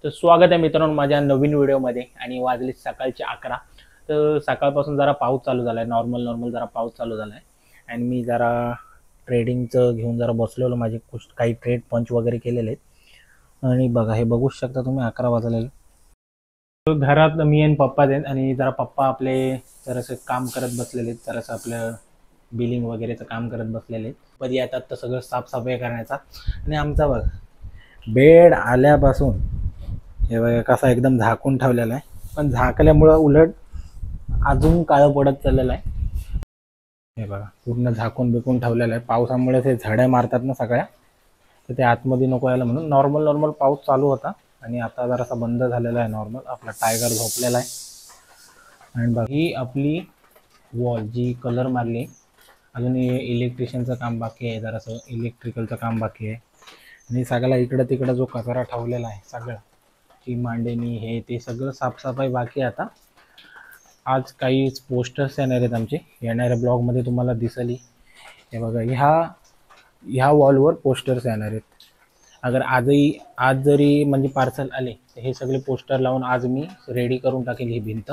तर स्वागत आहे मित्रांनो माझ्या नवीन व्हिडिओमध्ये. आणि वाजले सकाळचे 11. तर सकाळपासून जरा पाऊस चालू झाला आहे, नॉर्मल जरा पाऊस चालू झाला आहे. आणि मी जरा ट्रेडिंगचं घेऊन जरा बसलेलो, माझे काही ट्रेड पंच वगैरे केलेले आहेत. आणि बघा, हे बघू शकता तुम्ही 11 वाजलेले. घरात मी आणि पप्पा आहेत आणि जरा पप्पा आपले जरासं काम करत बसलेले आहेत, जरासं आपलं बिलिंग वगैरेचं काम करत बसलेले आहेत. कधी येतात तर सगळं साफसफाई करण्याचा. आणि आमचा बघा बेड आल्यापासून हे बघा कसा एकदम झाकून ठेवलेला आहे, पण झाकल्यामुळं उलट अजून काळं पडत चाललेलं आहे. हे बघा पूर्ण झाकून बिकून ठेवलेलं आहे. पावसामुळे ते झड्या मारतात ना सगळ्या, तर ते आतमध्ये नको यायला म्हणून नॉर्मल पाऊस चालू होता आणि आता जरासा बंद झालेला आहे. नॉर्मल आपला टायगर झोपलेला आहे. आणि बघा ही आपली वॉल जी कलर मारली, अजून इलेक्ट्रिशियनचं काम बाकी आहे, जरासं इलेक्ट्रिकलचं काम बाकी आहे. आणि सगळा इकडं तिकडं जो कचरा ठेवलेला आहे सगळं, ची मांडणी हे ते सगळं साफसफाई बाकी आहे. आता आज काही पोस्टर्स येणार आहेत आमचे, येणाऱ्या ब्लॉगमध्ये तुम्हाला दिसली. हे बघा ह्या वॉलवर पोस्टर्स येणार आहेत. अगर आज जरी म्हणजे पार्सल आले तर हे सगळे पोस्टर लावून आज मी रेडी करून टाकेल ही भिंत.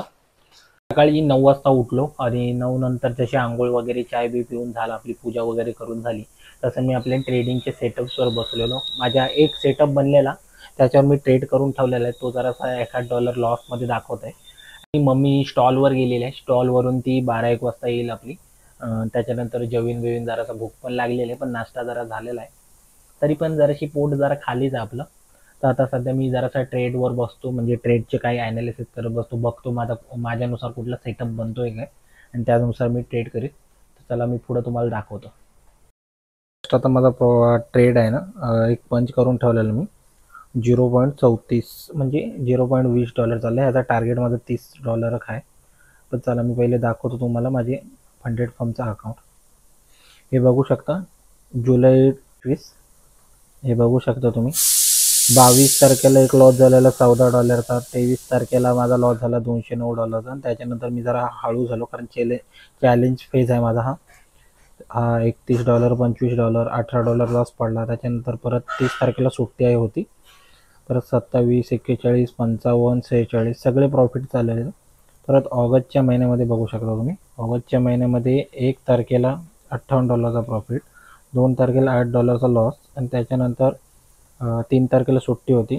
सकाळी 9 वाजता उठलो आणि 9 नंतर जशी आंघोळ वगैरे चाय बी पिऊन झाला, आपली पूजा वगैरे करून झाली, तसं मी आपल्या ट्रेडिंगचे सेटअप्सवर बसलेलो. माझा एक सेटअप बनलेला, त्याच्यावर मी ट्रेड करून ठेवलेला आहे. तो जरासा $1 लॉसमध्ये दाखवत आहे. आणि मम्मी स्टॉलवर गेलेली आहे, स्टॉलवरून ती 12-1 वाजता येईल आपली. त्याच्यानंतर जेवीन जरासा भूक पण लागलेली आहे, पण नाश्ता जरा झालेला आहे. तरी पण जराशी पोट जरा खालीच आहे आपलं. तर आता सध्या मी जरासा ट्रेडवर बसतो, म्हणजे ट्रेडचे काही ॲनालिसिस करत बसतो, बघतो माझ्यानुसार कुठला सेटअप बनतोय काय, आणि त्यानुसार मी ट्रेड करीत. तर चला मी पुढं तुम्हाला दाखवतो. आता माझा ट्रेड आहे ना, एक पंच करून ठेवलेला मी 0.34 म्हणजे $0.20 चाललं आहे. याचा टार्गेट माझं $30 आहे. पण चला मी पहिले दाखवतो तुम्हाला माझे 100 फर्मचा अकाउंट. हे बघू शकता जुलै 20, हे बघू शकता तुम्ही. 22 तारखेला एक लॉस झालेला $14चा, 23 तारखेला माझा लॉस झाला $209. आणि त्याच्यानंतर मी जरा हळू झालो, कारण चॅलेंज फेज आहे माझा हा. $31, $25, $18 लॉस पडला. त्याच्यानंतर परत 30 तारखेला सुट्टी आहे होती, परत 27, 41, 55, 46 सगळे प्रॉफिट चाललेले. परत ऑगस्टच्या महिन्यामध्ये बघू शकता तुम्ही, ऑगस्टच्या महिन्यामध्ये 1 तारखेला $58चा प्रॉफिट, 2 तारखेला $8चा लॉस, आणि त्याच्यानंतर 3 तारखेला सुट्टी होती,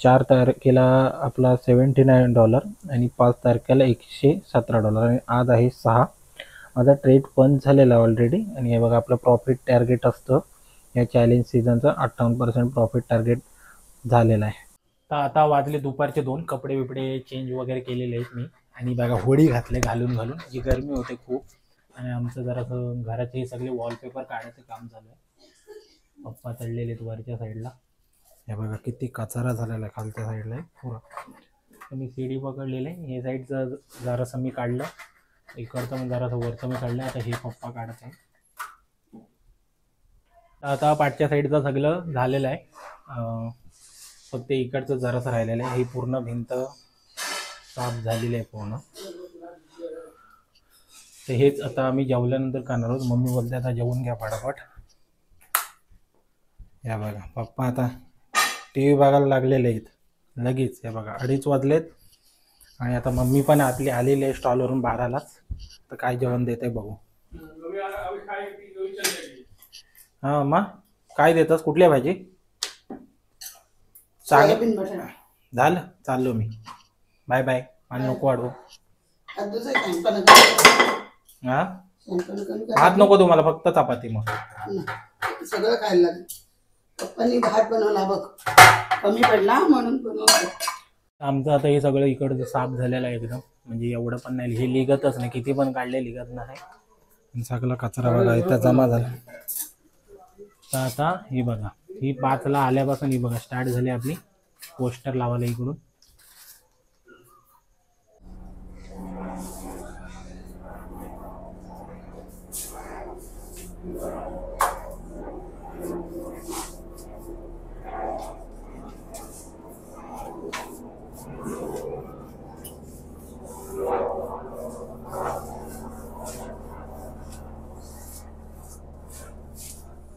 4 तारखेला आपला $79 आणि 5 तारखेला $117. आणि आज आहे 6. माझा ट्रेड पंच झालेला ऑलरेडी. आणि हे बघा आपलं प्रॉफिट टार्गेट असतं या चॅलेंज सीझनचं 58% प्रॉफिट टार्गेट झालेला आहे. तर आता वाजले दुपारचे 2. कपडे बिपडे चेंज वगैरे केलेले आहेत मी. आणि बघा होडी घातले घालून जी गरमी होते खूप. आणि आमचं जरासं घराचे सगळे वॉलपेपर काढायचं काम झालं आहे. पप्पा चढलेले आहेत वरच्या साईडला. हे बघा किती कचरा झालेला आहे खालच्या साईडला आहे पुरा. तर मी सीडी पकडलेले, हे साईडचं जरासं मी काढलं, इकडचं पण जरासं वरचं मी काढलं. आता हे पप्पा काढत आहे. आता पाठच्या साईडचं सगळं झालेलं आहे, फक्त इकडचं जरासं राहिलेलं आहे. ही पूर्ण भिंत साफ झालेली आहे पूर्ण. तर हेच आता आम्ही जेवल्यानंतर करणार आहोत. मम्मी बोलते आता जेवून घ्या फटाफट. या बघा पप्पा आता टी व्ही बघायला लागलेले आहेत लगेच. हे बघा 2:30 वाजलेत आणि आता मम्मी पण आपली आलेली आहे स्टॉलवरून 12लाच. तर काय जेवण देत आहे बघू. हां मग काय देतस, कुठल्या भाजी? झालं, चाललो मी. Bye bye. आणि नको वाढवू. हा भात नको तुम्हाला, फक्त चपाती. मग सगळं खायला लागेल. पप्पांनी भात बनवला बघ, कमी पडला म्हणून बनवलं. आमचं आता हे सगळं इकडचं साफ झालेलं आहे एकदम, म्हणजे एवढं पण नाही, हे लिगतच नाही, किती पण काढले लिगत नाही. सगळं कचरा बघा इथं जमा झाला. तर आता ही बघा, ही 5ला आल्यापासून ही बघा स्टार्ट झाली आपली पोस्टर लावायला इकडून.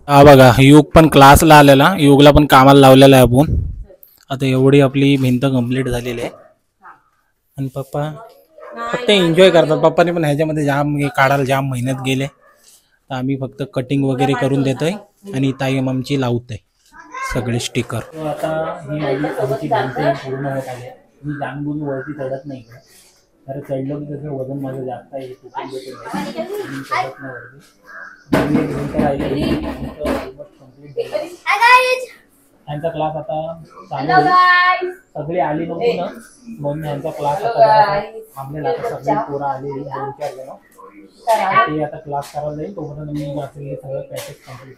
हा बघा युग पण क्लासला आलेला, युगला पण कामाला लावलेला आहे आपण. आता एवढी आपली भिंत कंप्लीट झालेली आहे आणि पप्पा फक्त एन्जॉय करतात. पप्पाने पण ह्याच्यामध्ये जाम हे काढायला जाम मेहनत गेले. तर आम्ही फक्त कटिंग वगैरे करून देतोय आणि ताई आमची लावते सगळे स्टिकर. आता ही आमची भिंत पूर्ण होत आली आहे. मी जानबूज वरती चढत नाही का, तर चढलं की कसं वजन माझं जास्त आहे, तुटून देतो नाही, चढत नाही वरती. ह्यांचा क्लास आता चालू आहे. सगळी आली नव्हती ना म्हणून ह्यांचा क्लास आता थांबलेला. आता सगळी पोरं आलेली 2-4 जण, ते आता क्लास करायला जाईल. तोपर्यंत मी सगळं पॅकेज कम्प्लीट